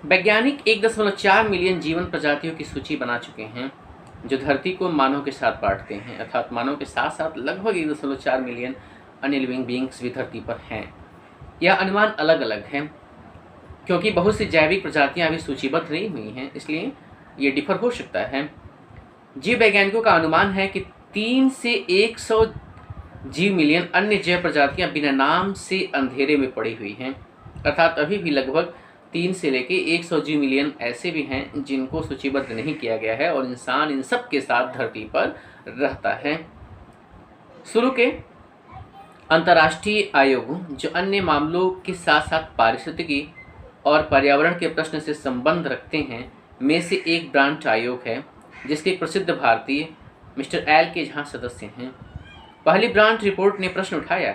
वैज्ञानिक 1.4 मिलियन जीवन प्रजातियों की सूची बना चुके हैं जो धरती को मानव के साथ बांटते हैं, अर्थात मानव के साथ साथ लगभग 1.4 मिलियन अन्य लिविंग बींग्स भी धरती पर हैं। यह अनुमान अलग अलग है क्योंकि बहुत सी जैविक प्रजातियां अभी सूचीबद्ध नहीं हुई हैं, इसलिए ये डिफर हो सकता है। जीव वैज्ञानिकों का अनुमान है कि 3 से 100 जीव मिलियन अन्य जैव प्रजातियां बिना नाम से अंधेरे में पड़ी हुई हैं, अर्थात अभी भी लगभग 3 से लेके 100 जीव मिलियन ऐसे भी हैं जिनको सूचीबद्ध नहीं किया गया है और इंसान इन सब के साथ धरती पर रहता है। शुरू के अंतर्राष्ट्रीय आयोग जो अन्य मामलों के साथ साथ पारिस्थितिकी और पर्यावरण के प्रश्न से संबंध रखते हैं में से एक ब्रांच आयोग है, जिसके एक प्रसिद्ध भारतीय मिस्टर एल के झा सदस्य हैं। पहली ब्रांच रिपोर्ट ने प्रश्न उठाया,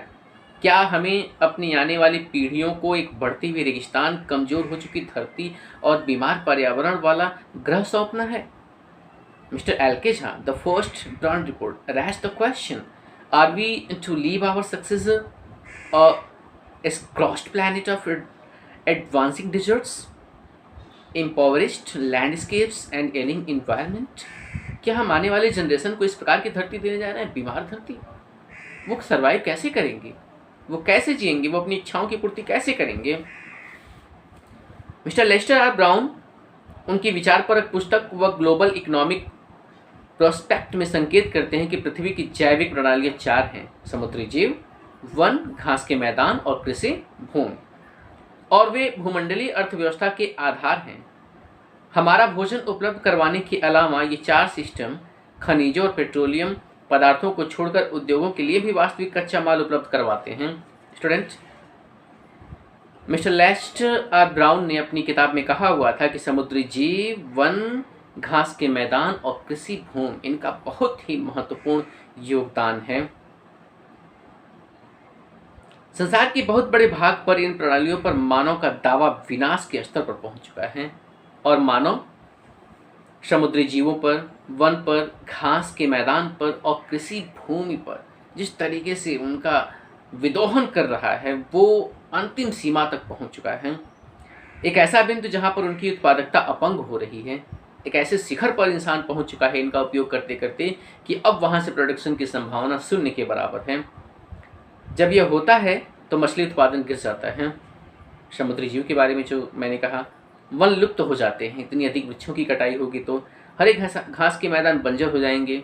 क्या हमें अपनी आने वाली पीढ़ियों को एक बढ़ती हुई रेगिस्तान, कमजोर हो चुकी धरती और बीमार पर्यावरण वाला ग्रह सौंपना है? मिस्टर एल के Jha, the first branch report raised the question, are we to leave our successor a scorched planet of advancing deserts, impoverished landscapes and ailing environment? क्या हम आने वाले जनरेशन को इस प्रकार की धरती देने जा रहे हैं, बीमार धरती? वो सर्वाइव कैसे करेंगे, वो कैसे जिएंगे, वो अपनी इच्छाओं की पूर्ति कैसे करेंगे? मिस्टर लेस्टर आर ब्राउन उनकी विचारपरक पुस्तक व ग्लोबल इकोनॉमिक प्रोस्पेक्ट में संकेत करते हैं कि पृथ्वी की जैविक प्रणालियां 4 हैं: समुद्री जीव, वन, घास के मैदान और कृषि भूमि, और वे भूमंडलीय अर्थव्यवस्था के आधार हैं। हमारा भोजन उपलब्ध करवाने के अलावा ये 4 सिस्टम खनिजों और पेट्रोलियम पदार्थों को छोड़कर उद्योगों के लिए भी वास्तविक कच्चा माल उपलब्ध करवाते हैं। Student, Mister Lester R Brown ने अपनी किताब में कहा हुआ था कि समुद्री जीव, वन, घास के मैदान और कृषि भूमि, इनका बहुत ही महत्वपूर्ण योगदान है। संसार के बहुत बड़े भाग पर इन प्रणालियों पर मानव का दावा विनाश के स्तर पर पहुंच चुका है और मानव समुद्री जीवों पर, वन पर, घास के मैदान पर और कृषि भूमि पर जिस तरीके से उनका विदोहन कर रहा है वो अंतिम सीमा तक पहुंच चुका है। एक ऐसा बिंदु जहां पर उनकी उत्पादकता अपंग हो रही है, एक ऐसे शिखर पर इंसान पहुंच चुका है इनका उपयोग करते करते कि अब वहां से प्रोडक्शन की संभावना 0 के बराबर है। जब यह होता है तो मछली उत्पादन गिर जाता है। समुद्री जीव के बारे में जो मैंने कहा, वन लुप्त हो जाते हैं, इतनी अधिक वृक्षों की कटाई होगी तो हर एक घास के मैदान बंजर हो जाएंगे,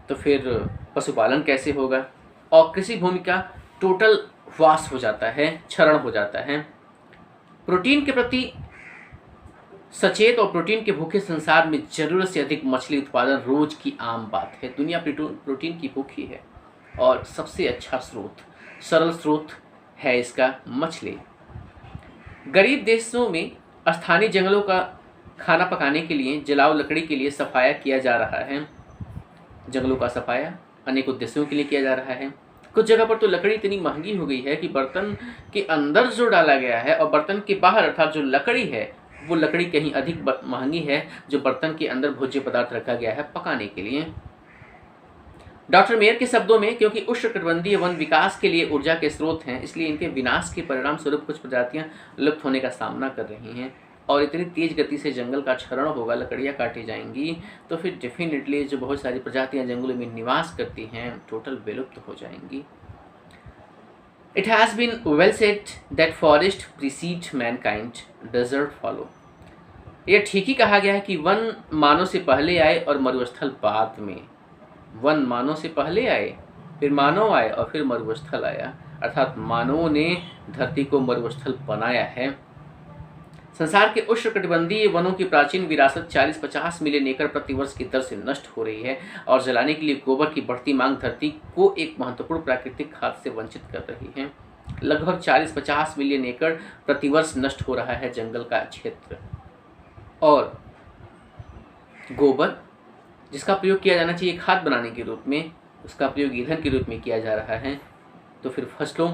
तो फिर पशुपालन कैसे होगा? और कृषि भूमि का टोटल वास हो जाता है, क्षरण हो जाता है। प्रोटीन के प्रति सचेत और प्रोटीन के भूखे संसार में जरूरत से अधिक मछली उत्पादन रोज की आम बात है। दुनिया प्रोटीन की भूखी है और सबसे अच्छा स्रोत, सरल स्रोत है इसका मछली। गरीब देशों में स्थानीय जंगलों का खाना पकाने के लिए, जलाऊ लकड़ी के लिए सफाया किया जा रहा है। जंगलों का सफाया अनेक उद्देश्यों के लिए किया जा रहा है। कुछ जगह पर तो लकड़ी इतनी महंगी हो गई है कि बर्तन के अंदर जो डाला गया है और बर्तन के बाहर अर्थात जो लकड़ी है वो लकड़ी कहीं अधिक महंगी है जो बर्तन के अंदर भोज्य पदार्थ रखा गया है पकाने के लिए। डॉक्टर मेयर के शब्दों में, क्योंकि उष्णकटिबंधीय वन विकास के लिए ऊर्जा के स्रोत हैं, इसलिए इनके विनाश के परिणाम स्वरूप कुछ प्रजातियां लुप्त होने का सामना कर रही हैं और इतनी तेज गति से जंगल का क्षरण होगा, लकड़ियां काटी जाएंगी, तो फिर डेफिनेटली जो बहुत सारी प्रजातियां जंगलों में निवास करती हैं टोटल विलुप्त हो जाएंगी। It has been well said that forest precede mankind, desert follow. यह ठीक ही कहा गया है कि वन मानव से पहले आए और मरुस्थल बाद में। वन मानव से पहले आए, फिर मानव आए और फिर मरुस्थल आया, अर्थात मानवों ने धरती को मरुस्थल बनाया है। संसार के उष्णकटिबंधीय वनों की प्राचीन विरासत 40-50 मिलियन एकड़ प्रति वर्ष की दर से नष्ट हो रही है और जलाने के लिए गोबर की बढ़ती मांग धरती को एक महत्वपूर्ण प्राकृतिक खाद से वंचित कर रही है। लगभग 40-50 मिलियन एकड़ प्रति वर्ष नष्ट हो रहा है जंगल का क्षेत्र, और गोबर जिसका प्रयोग किया जाना चाहिए खाद बनाने के रूप में, उसका प्रयोग ईंधन के रूप में किया जा रहा है, तो फिर फसलों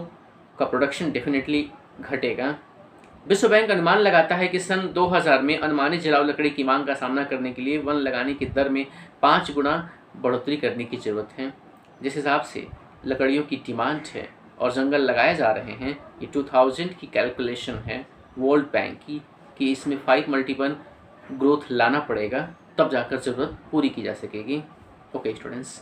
का प्रोडक्शन डेफिनेटली घटेगा। विश्व बैंक अनुमान लगाता है कि सन 2000 में अनुमानित जलाऊ लकड़ी की मांग का सामना करने के लिए वन लगाने की दर में 5 गुना बढ़ोतरी करने की ज़रूरत है। जिस हिसाब से लकड़ियों की डिमांड है और जंगल लगाए जा रहे हैं, ये 2000 की कैलकुलेशन है वर्ल्ड बैंक की, कि इसमें 5 मल्टीपल ग्रोथ लाना पड़ेगा, तब जाकर ज़रूरत पूरी की जा सकेगी। Okay students.